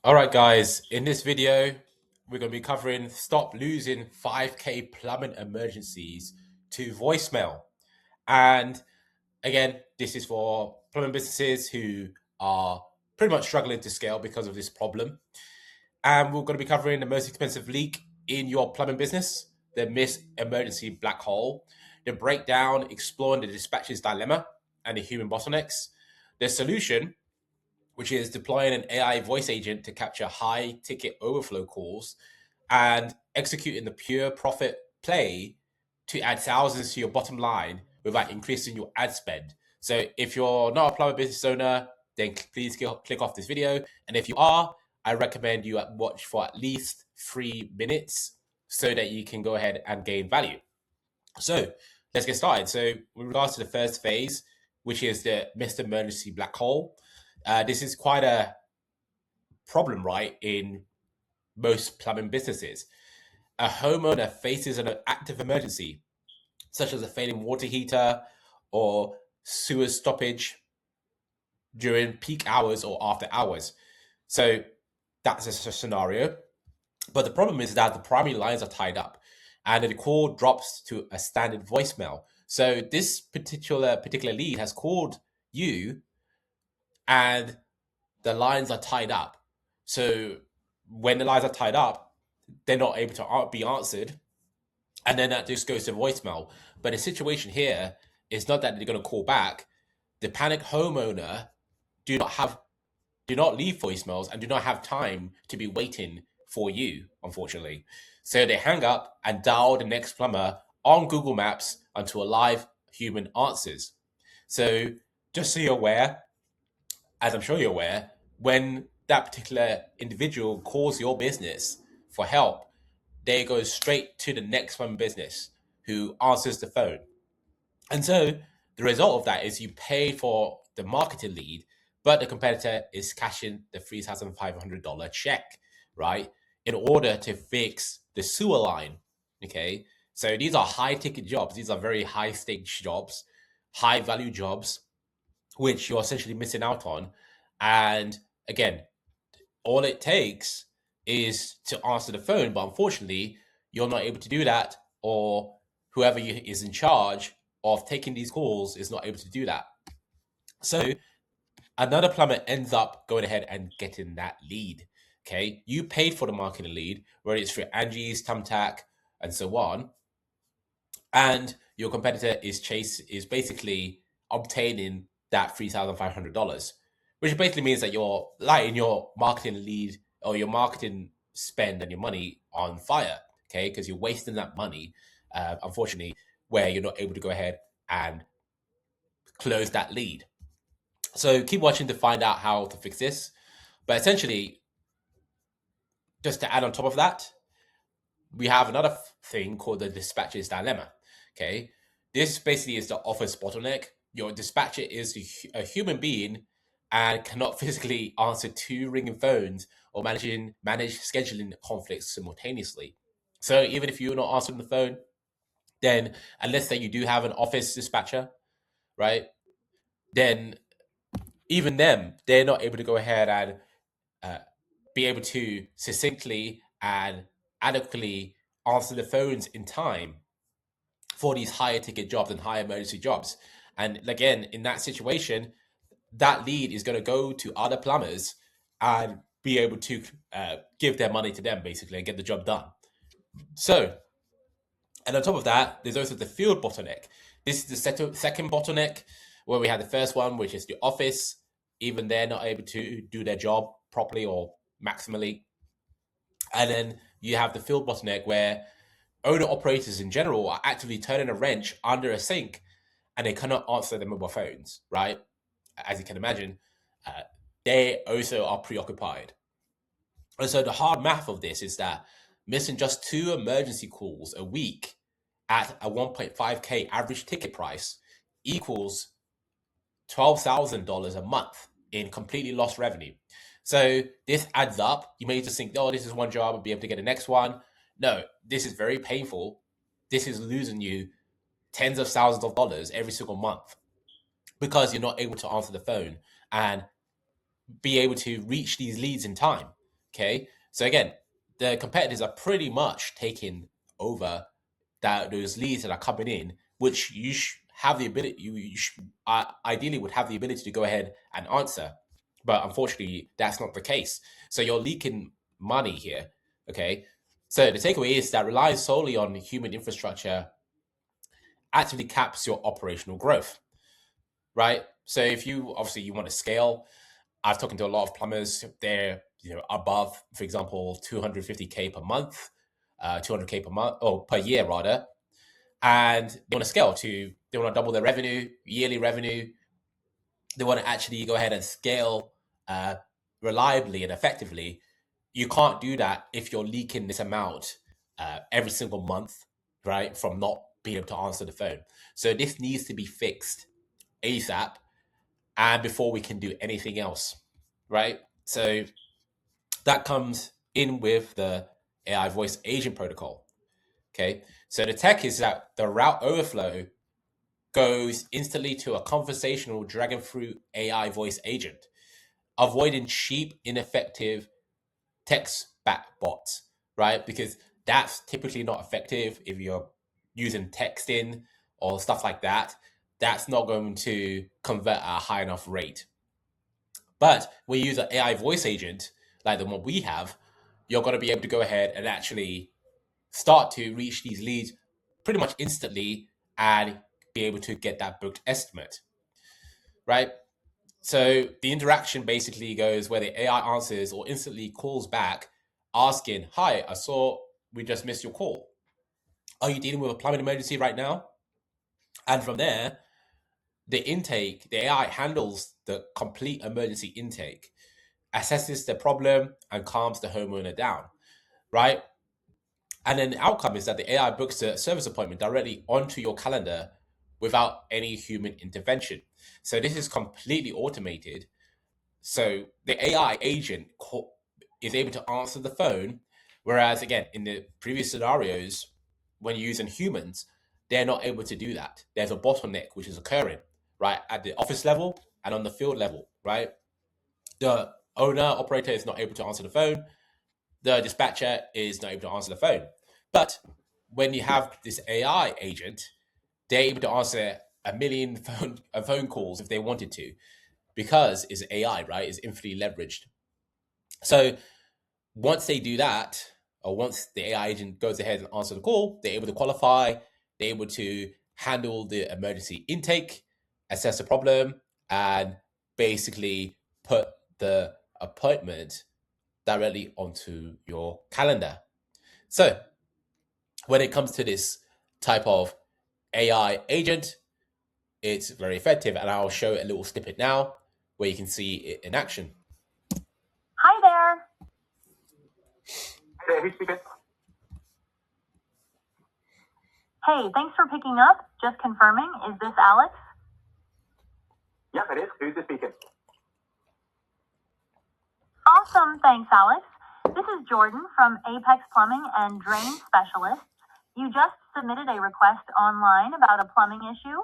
All right, guys, in this video, we're going to be covering stop losing 5K plumbing emergencies to voicemail. And again, this is for plumbing businesses who are pretty much struggling to scale because of this problem. And we're going to be covering the most expensive leak in your plumbing business, the missed emergency black hole, the breakdown, exploring the dispatcher's dilemma and the human bottlenecks, the solution, which is deploying an AI voice agent to capture high ticket overflow calls and executing the pure profit play to add thousands to your bottom line without increasing your ad spend. So if you're not a plumber business owner, then please click off this video. And if you are, I recommend you watch for at least 3 minutes so that you can go ahead and gain value. So let's get started. So with regards to the first phase, which is the missed emergency black hole, this is quite a problem, right, in most plumbing businesses. A homeowner faces an active emergency, such as a failing water heater or sewer stoppage during peak hours or after hours. So that's a scenario. But the problem is that the primary lines are tied up and the call drops to a standard voicemail. So this particular lead has called you and the lines are tied up. So when the lines are tied up, they're not able to be answered, and then that just goes to voicemail. But the situation here is not that they're going to call back. The panicked homeowner do not leave voicemails and do not have time to be waiting for you, unfortunately. So they hang up and dial the next plumber on Google Maps until a live human answers. So just so you're aware, as I'm sure you're aware, when that particular individual calls your business for help, they go straight to the next one business who answers the phone. And so the result of that is you pay for the marketing lead, but the competitor is cashing the $3,500 check, right? In order to fix the sewer line. Okay. So these are high ticket jobs. These are very high stakes jobs, high value jobs, which you're essentially missing out on. And again, all it takes is to answer the phone, but unfortunately, you're not able to do that, or whoever is in charge of taking these calls is not able to do that. So another plumber ends up going ahead and getting that lead. Okay, you paid for the marketing lead, whether it's through Angie's, Thumbtack, and so on, and your competitor is basically obtaining that $3,500, which basically means that you're lighting your marketing lead or your marketing spend and your money on fire, okay? Because you're wasting that money, unfortunately, where you're not able to go ahead and close that lead. So keep watching to find out how to fix this. But essentially, just to add on top of that, we have another thing called the dispatcher's dilemma, okay? This basically is the office bottleneck. Your dispatcher is a human being and cannot physically answer 2 ringing phones or manage scheduling conflicts simultaneously. So even if you're not answering the phone, then unless that you do have an office dispatcher, right? Then even them, they're not able to go ahead and be able to succinctly and adequately answer the phones in time for these higher ticket jobs and high emergency jobs. And again, in that situation, that lead is going to go to other plumbers and be able to give their money to them, basically, and get the job done. So, and on top of that, there's also the field bottleneck. This is the second bottleneck, where we had the first one, which is the office. Even they're not able to do their job properly or maximally. And then you have the field bottleneck, where owner operators in general are actively turning a wrench under a sink and they cannot answer their mobile phones, right? As you can imagine, they also are preoccupied. And so the hard math of this is that missing just 2 emergency calls a week at a 1.5K average ticket price equals $12,000 a month in completely lost revenue. So this adds up. You may just think, oh, this is one job, I'll be able to get the next one. No, this is very painful. This is losing you tens of thousands of dollars every single month because you're not able to answer the phone and be able to reach these leads in time. Okay, so again, the competitors are pretty much taking over those leads that are coming in, which you have the ability, you ideally would have the ability to go ahead and answer, but unfortunately, that's not the case. So you're leaking money here. Okay, so the takeaway is that relying solely on human infrastructure actively caps your operational growth, right? So if you obviously you want to scale, I've talked to a lot of plumbers. They're above, for example, 250K per month, 200K per month or per year rather, and they want to scale to they want to double their revenue, yearly revenue. They want to actually go ahead and scale reliably and effectively. You can't do that if you're leaking this amount every single month, right? From not being able to answer the phone. So this needs to be fixed ASAP, and before we can do anything else, right? So that comes in with the AI voice agent protocol. Okay, so the tech is that the route overflow goes instantly to a conversational Dragonfruit AI voice agent, avoiding cheap, ineffective text back bots, right? Because that's typically not effective if you're using texting or stuff like that. That's not going to convert at a high enough rate. But when you use an AI voice agent, like the one we have, you're going to be able to go ahead and actually start to reach these leads pretty much instantly and be able to get that booked estimate, right? So the interaction basically goes where the AI answers or instantly calls back asking, "Hi, I saw we just missed your call. Are you dealing with a plumbing emergency right now?" And from there, the AI handles the complete emergency intake, assesses the problem, and calms the homeowner down, right? And then the outcome is that the AI books a service appointment directly onto your calendar without any human intervention. So this is completely automated. So the AI agent is able to answer the phone, whereas again in the previous scenarios, when you're using humans, they're not able to do that. There's a bottleneck which is occurring right at the office level and on the field level. Right, the owner operator is not able to answer the phone. The dispatcher is not able to answer the phone. But when you have this AI agent, they're able to answer a million phone calls if they wanted to, because it's AI, right? It's infinitely leveraged. So once they do that, or once the AI agent goes ahead and answers the call, they're able to qualify, they're able to handle the emergency intake, assess the problem, and basically put the appointment directly onto your calendar. So when it comes to this type of AI agent, it's very effective, and I'll show a little snippet now where you can see it in action. Hi there. Hey, who's speaking? Hey, thanks for picking up. Just confirming, is this Alex? Yep, it is. Who's this speaking? Awesome, thanks, Alex. This is Jordan from Apex Plumbing and Drain Specialists. You just submitted a request online about a plumbing issue.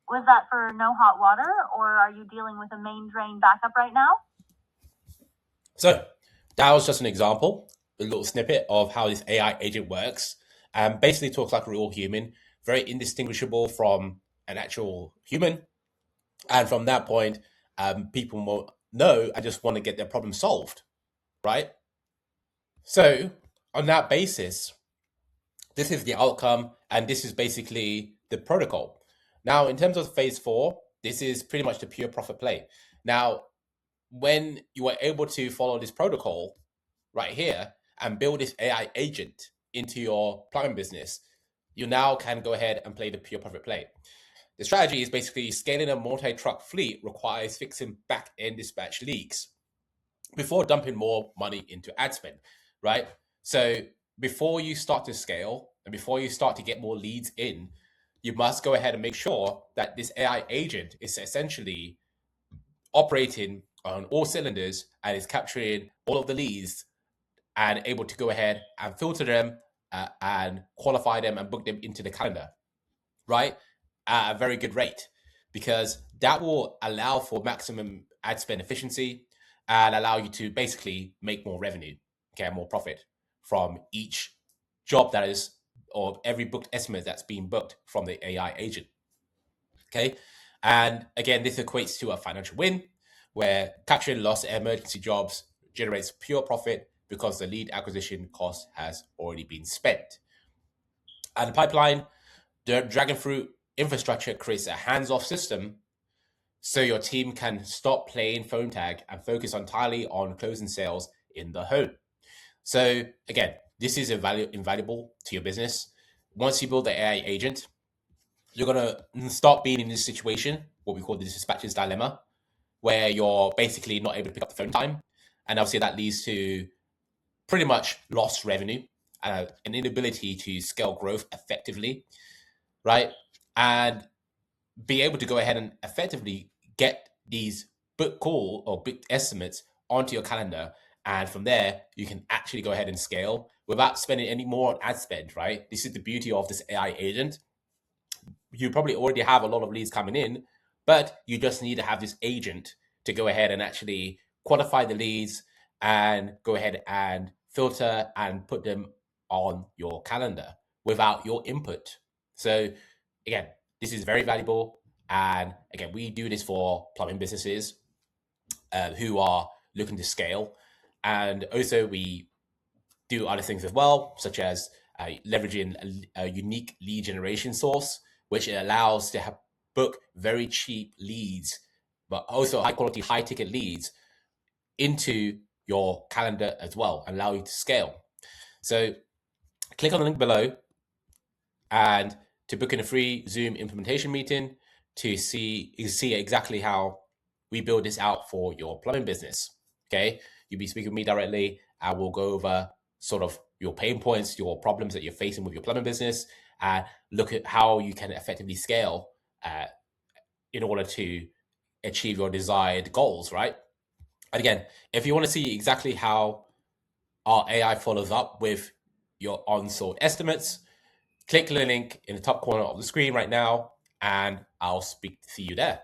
Was that for no hot water, or are you dealing with a main drain backup right now? So that was just an example, a little snippet of how this AI agent works. And basically talks like a real human, very indistinguishable from an actual human. And from that point, people won't know and just want to get their problem solved, right? So on that basis, this is the outcome, and this is basically the protocol. Now, in terms of phase 4, this is pretty much the pure profit play. Now, when you are able to follow this protocol right here and build this AI agent into your plumbing business, you now can go ahead and play the pure profit play. The strategy is basically scaling a multi-truck fleet requires fixing back-end dispatch leaks before dumping more money into ad spend, right? So before you start to scale and before you start to get more leads in, you must go ahead and make sure that this AI agent is essentially operating on all cylinders and is capturing all of the leads and able to go ahead and filter them and qualify them and book them into the calendar, right? At a very good rate, because that will allow for maximum ad spend efficiency and allow you to basically make more revenue, get more profit from each job that is, or every booked estimate that's being booked from the AI agent. Okay. And again, this equates to a financial win where capturing lost emergency jobs generates pure profit because the lead acquisition cost has already been spent. And the pipeline, the Dragonfruit infrastructure creates a hands-off system so your team can stop playing phone tag and focus entirely on closing sales in the home. So again, this is invaluable to your business. Once you build the AI agent, you're going to stop being in this situation, what we call the dispatcher's dilemma, where you're basically not able to pick up the phone time. And obviously that leads to pretty much lost revenue, an inability to scale growth effectively, right? And be able to go ahead and effectively get these book call or book estimates onto your calendar. And from there, you can actually go ahead and scale without spending any more on ad spend, right? This is the beauty of this AI agent. You probably already have a lot of leads coming in, but you just need to have this agent to go ahead and actually qualify the leads and go ahead and filter and put them on your calendar without your input. So again, this is very valuable. And again, we do this for plumbing businesses who are looking to scale. And also we do other things as well, such as leveraging a unique lead generation source, which allows to have book very cheap leads, but also high quality, high ticket leads into your calendar as well, and allow you to scale. So click on the link below and to book in a free Zoom implementation meeting to see exactly how we build this out for your plumbing business. Okay, you'll be speaking with me directly. I will go over sort of your pain points, your problems that you're facing with your plumbing business, and look at how you can effectively scale in order to achieve your desired goals, right? And again, if you want to see exactly how our AI follows up with your unsold estimates, click the link in the top corner of the screen right now, and I'll see you there.